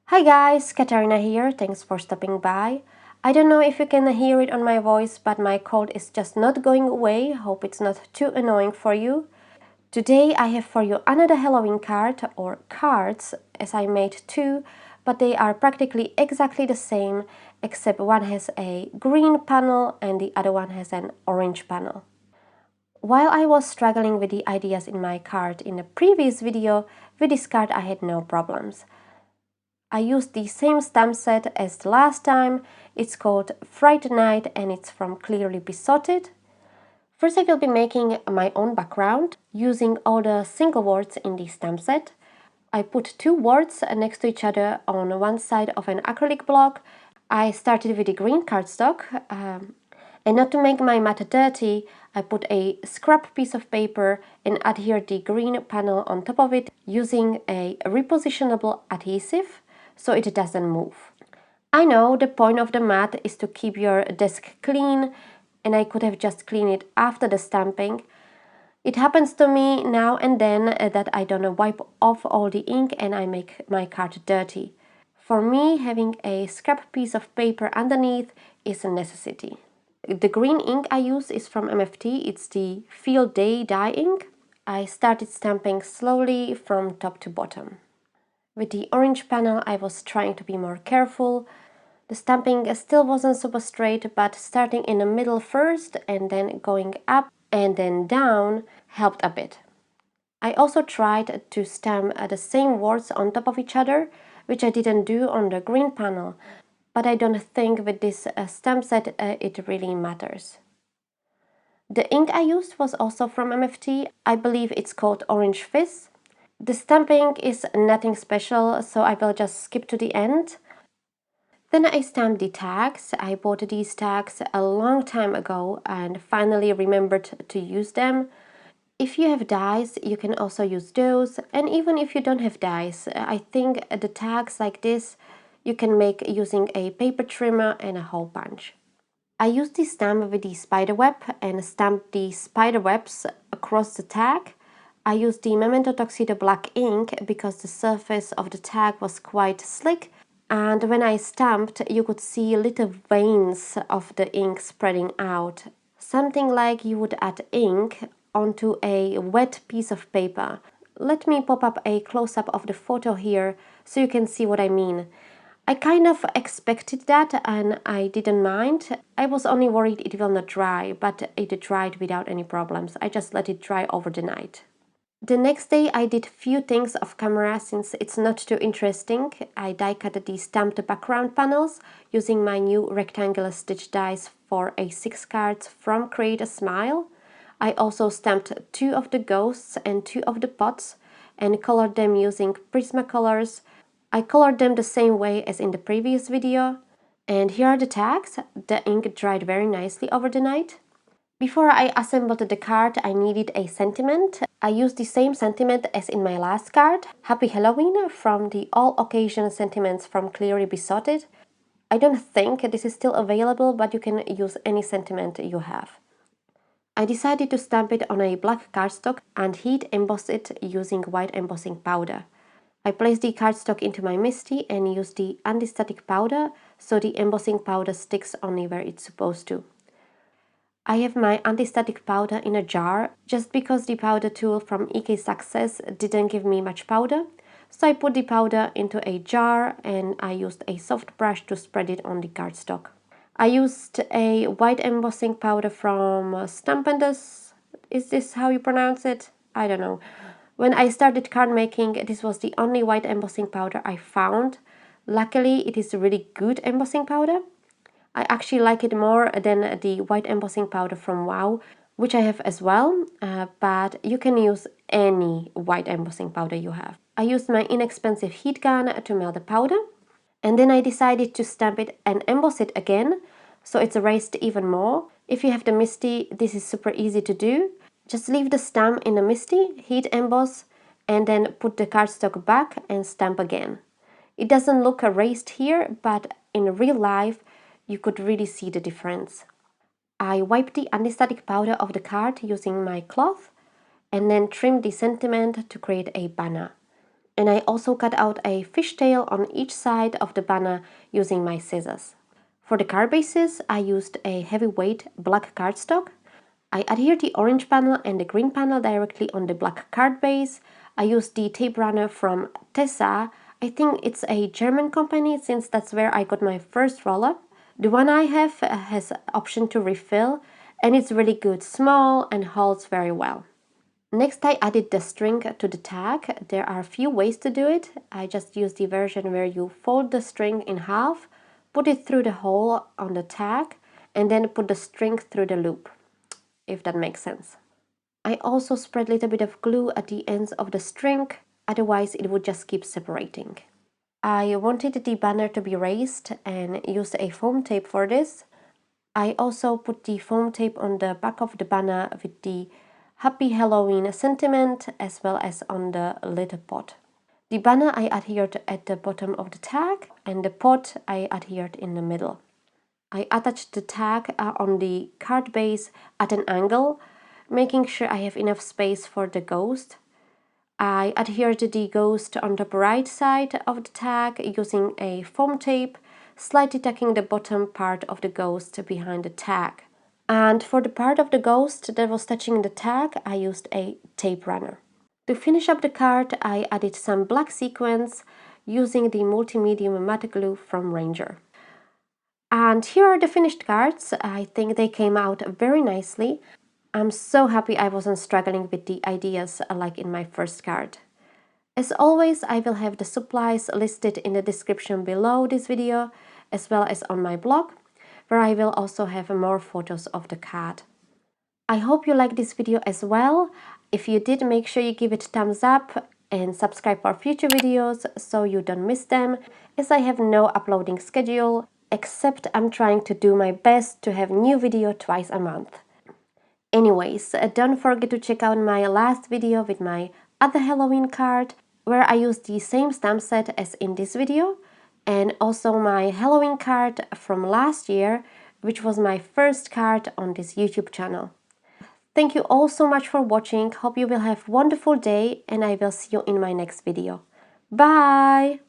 Hi guys, Katarina here, thanks for stopping by. I don't know if you can hear it on my voice, but my cold is just not going away. Hope it's not too annoying for you. Today I have for you another Halloween card, or cards, as I made two, but they are practically exactly the same, except one has a green panel and the other one has an orange panel. While I was struggling with the ideas in my card in the previous video, with this card I had no problems. I used the same stamp set as the last time. It's called Fright and it's from Clearly Besotted. First I will be making my own background using all the single words in the stamp set. I put two words next to each other on one side of an acrylic block. I started with the green cardstock and not to make my mat dirty, I put a scrap piece of paper and adhered the green panel on top of it using a repositionable adhesive so it doesn't move. I know the point of the mat is to keep your desk clean, and I could have just cleaned it after the stamping. It happens to me now and then that I don't wipe off all the ink and I make my card dirty. For me, having a scrap piece of paper underneath is a necessity. The green ink I use is from MFT, it's the Field Day dye ink. I started stamping slowly from top to bottom. With the orange panel I was trying to be more careful. The stamping still wasn't super straight, but starting in the middle first and then going up and then down helped a bit. I also tried to stamp the same words on top of each other, which I didn't do on the green panel, but I don't think with this stamp set it really matters. The ink I used was also from MFT. I believe it's called Orange Fizz. The stamping is nothing special, so I will just skip to the end. Then I stamped the tags. I bought these tags a long time ago and finally remembered to use them. If you have dies, you can also use those, and even if you don't have dies, I think the tags like this you can make using a paper trimmer and a hole punch. I used the stamp with the spider web and stamped the spider webs across the tag. I used the Memento Tuxedo black ink because the surface of the tag was quite slick, and when I stamped you could see little veins of the ink spreading out. Something like you would add ink onto a wet piece of paper. Let me pop up a close-up of the photo here so you can see what I mean. I kind of expected that and I didn't mind. I was only worried it will not dry, but it dried without any problems. I just let it dry over the night. The next day I did few things off camera since it's not too interesting. I die cut the stamped background panels using my new rectangular stitch dies for A6 cards from Create a Smile. I also stamped two of the ghosts and two of the pots and colored them using Prismacolors. I colored them the same way as in the previous video. And here are the tags. The ink dried very nicely over the night. Before I assembled the card, I needed a sentiment. I used the same sentiment as in my last card, Happy Halloween, from the All Occasion sentiments from Clearly Besotted. I don't think this is still available, but you can use any sentiment you have. I decided to stamp it on a black cardstock and heat emboss it using white embossing powder. I placed the cardstock into my MISTI and used the anti-static powder so the embossing powder sticks only where it's supposed to. I have my anti-static powder in a jar just because the powder tool from EK Success didn't give me much powder, so I put the powder into a jar and I used a soft brush to spread it on the cardstock. I used a white embossing powder from Stampendous. Is this how you pronounce it? I don't know. When I started card making, this was the only white embossing powder I found. Luckily, it is a really good embossing powder. I actually like it more than the white embossing powder from WOW, which I have as well, but you can use any white embossing powder you have. I used my inexpensive heat gun to melt the powder, and then I decided to stamp it and emboss it again, so it's erased even more. If you have the MISTI, this is super easy to do. Just leave the stamp in the MISTI, heat emboss, and then put the cardstock back and stamp again. It doesn't look erased here, but in real life, you could really see the difference. I wiped the anti-static powder off the card using my cloth and then trimmed the sentiment to create a banner. And I also cut out a fishtail on each side of the banner using my scissors. For the card bases, I used a heavyweight black cardstock. I adhered the orange panel and the green panel directly on the black card base. I used the tape runner from Tessa. I think it's a German company since that's where I got my first roller. The one I have has option to refill and it's really good, small and holds very well. Next I added the string to the tag. There are a few ways to do it. I just used the version where you fold the string in half, put it through the hole on the tag and then put the string through the loop, if that makes sense. I also spread a little bit of glue at the ends of the string, otherwise it would just keep separating. I wanted the banner to be raised and used a foam tape for this. I also put the foam tape on the back of the banner with the Happy Halloween sentiment as well as on the little pot. The banner I adhered at the bottom of the tag and the pot I adhered in the middle. I attached the tag on the card base at an angle, making sure I have enough space for the ghost. I adhered the ghost on the right side of the tag using a foam tape, slightly tucking the bottom part of the ghost behind the tag. And for the part of the ghost that was touching the tag, I used a tape runner. To finish up the card, I added some black sequins using the multi-medium matte glue from Ranger. And here are the finished cards. I think they came out very nicely. I'm so happy I wasn't struggling with the ideas like in my first card. As always, I will have the supplies listed in the description below this video, as well as on my blog, where I will also have more photos of the card. I hope you liked this video as well. If you did, make sure you give it a thumbs up and subscribe for future videos so you don't miss them, as I have no uploading schedule, except I'm trying to do my best to have new video twice a month. Anyways, don't forget to check out my last video with my other Halloween card, where I used the same stamp set as in this video, and also my Halloween card from last year, which was my first card on this YouTube channel. Thank you all so much for watching. Hope you will have a wonderful day and I will see you in my next video. Bye!